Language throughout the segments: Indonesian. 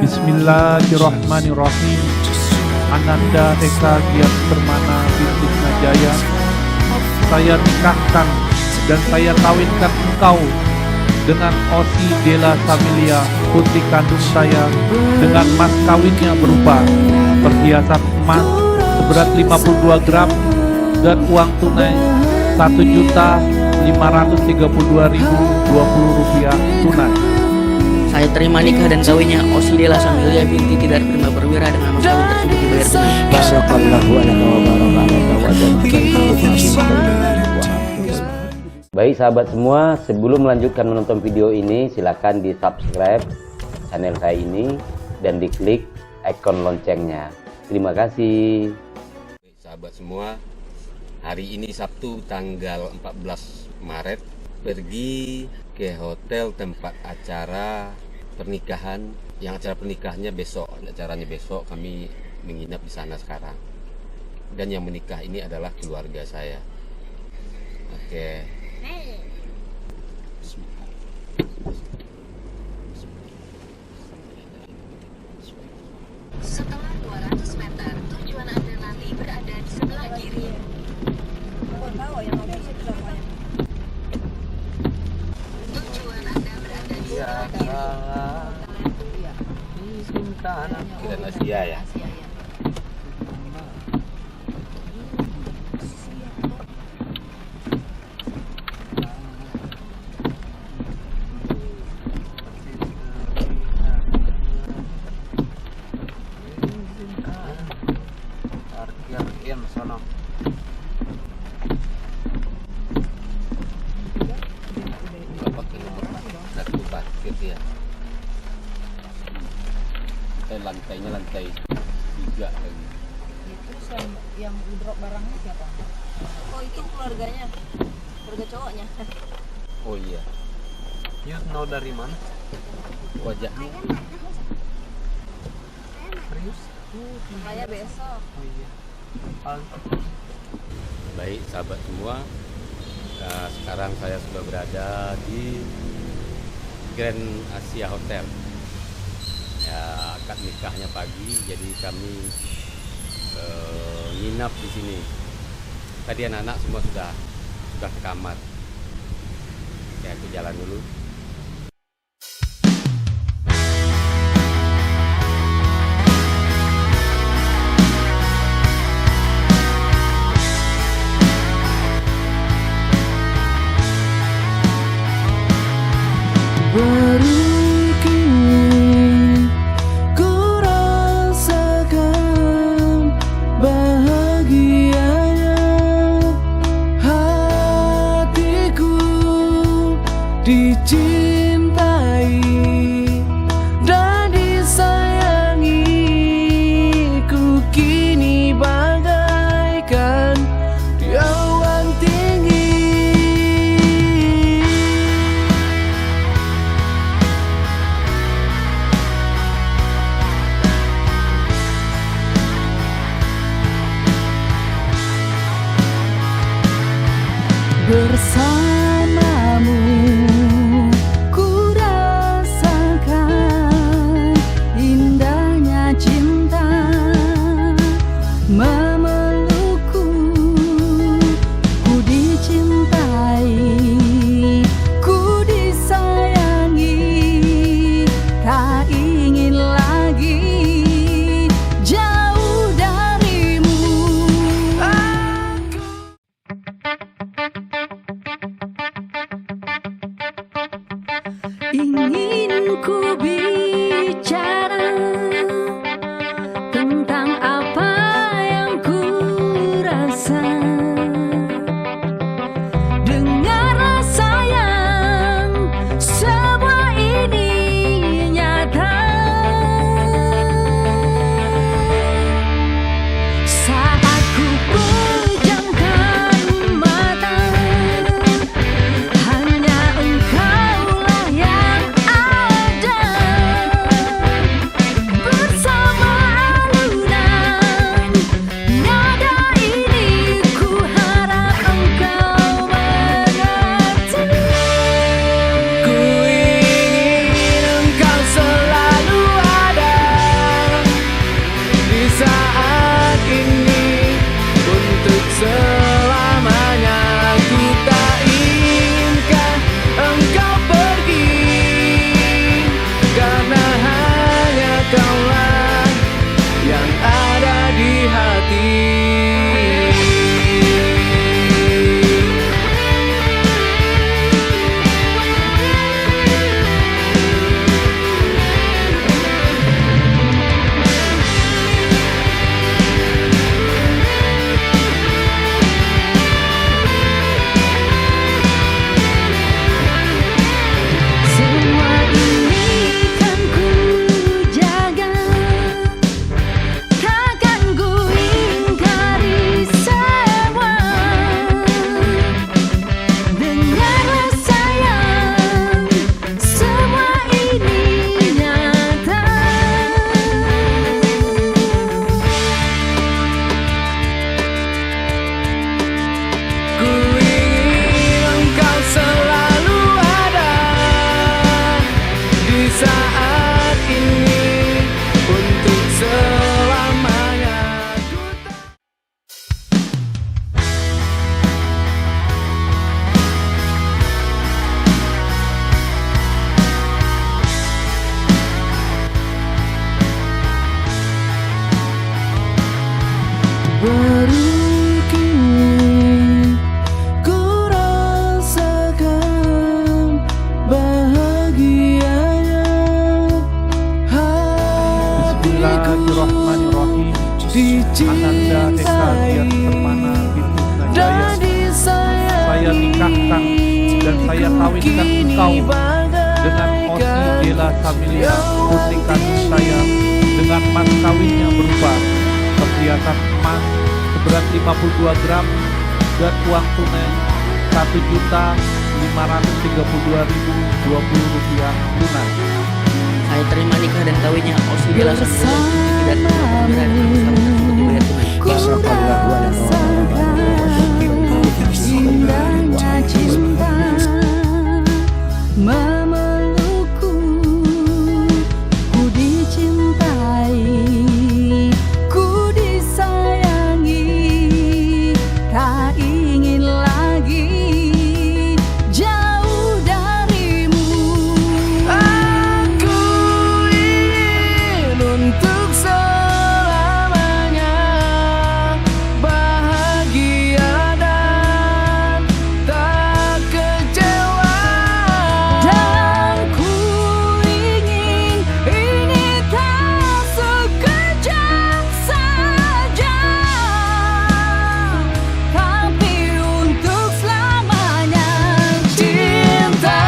Bismillahirrahmanirrahim. Ananda Eka Giat Permana binti Najaya, saya nikahkan dan saya kawinkan engkau dengan Osi Della Samilia, putri kandung saya, dengan mas kawinnya berupa perhiasan emas seberat 52 gram dan uang tunai 1.532.020 rupiah tunai. Saya terima nikah dan kawinnya Osi Della Samilia binti Tidar Prima Perwira dengan mas kawin tersebut dibayar tunai. Barakallahu alaka wa baraka alaka wa Baik sahabat semua, sebelum melanjutkan menonton video ini, silakan di subscribe channel saya ini dan diklik ikon loncengnya. Terima kasih. Baik sahabat semua, hari ini Sabtu tanggal 14 Maret pergi ke hotel tempat acara pernikahan. Yang acara pernikahannya besok, acaranya besok, kami menginap di sana sekarang. Dan yang menikah ini adalah keluarga saya. Oke. Setelah 200 meter, tujuan Anda nanti berada di sebelah kiri. Tujuan Anda berada di sebelah kiri. Dan Asia ya. Lantainya lantai 3 lagi. Terus yang drop barangnya siapa? Oh, itu keluarganya, keluarga cowoknya. Oh iya. You know dari mana? Wajahnya. Serius? Makanya besok. Oh iya. Baik sahabat semua, sekarang saya sudah berada di Grand Asia Hotel. Ya, akad nikahnya pagi, jadi kami nginap di sini. Tadi anak-anak semua sudah ke kamar. Ya, aku jalan dulu. Dicintai dan disayangi, ku kini bagaikan di awan tinggi. Bersamamu baru kini ku rasakan bahagianya hatiku Bismillahirrahmanirrahim. Ananda Eka Dian Permana binti Najaya, saya nikahkan dan saya kawinkan engkau dengan Osi Dela Samilia putri kandung saya dengan mas kawinnya berupa perhiasan emas seberat 52 gram dan uang tunai Rp1.532.020 tunai. Saya terima nikah dan kawinnya Osi Dela Sang Hylia Binti tidak pernah perwira dengan mas kawin tersebut dibayar tunai. indahnya cinta memelukku, ku dicintai, ku disayangi, tak ingin lagi jauh darimu. Aku ingin untuk selamanya bahagia dan tak kecewa. Dan ku ingin ini tak sekejap saja, tapi untuk selamanya cinta.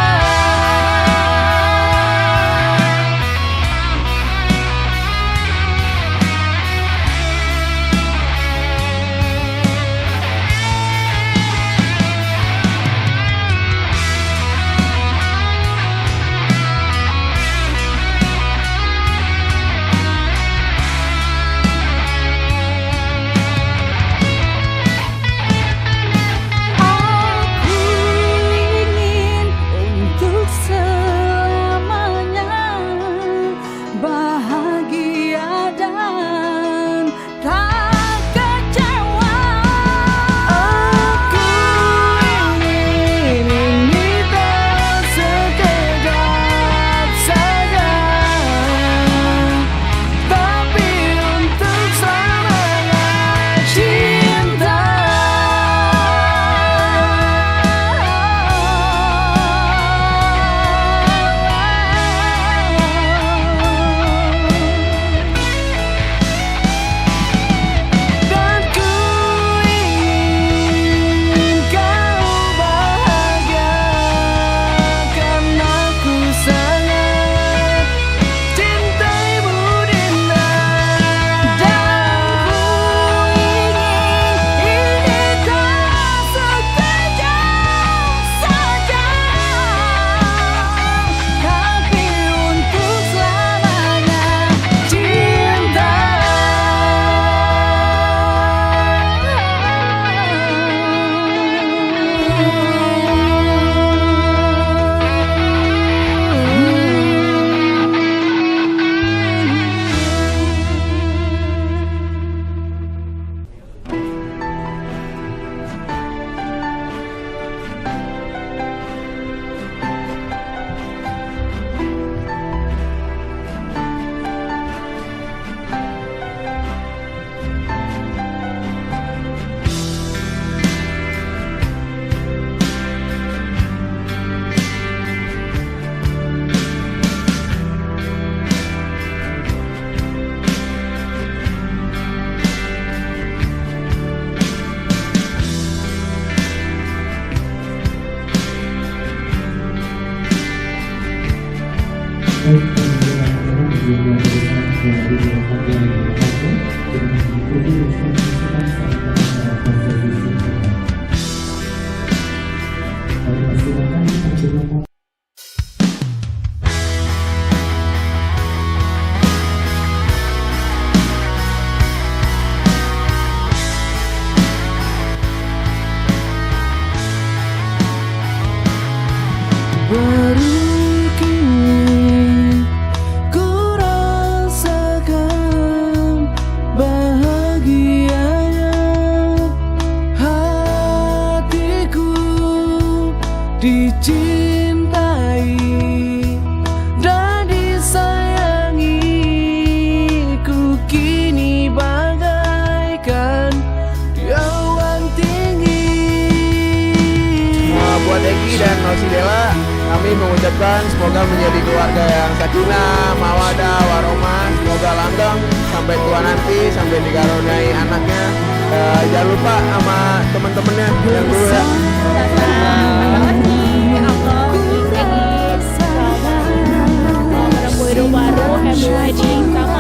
Aku ingin untuk selamanya bahagia dan tak kecewa. Aku ingin ini tak sekejap saja, tapi untuk selamanya cinta. kami mengucapkan semoga menjadi keluarga yang sakinah, mawadah, warohmah. Semoga langgeng sampai tua nanti, sampai dikaruniai anaknya. Jangan lupa sama teman-temannya yang dulu ya. Menempuh hidup baru, happy wedding.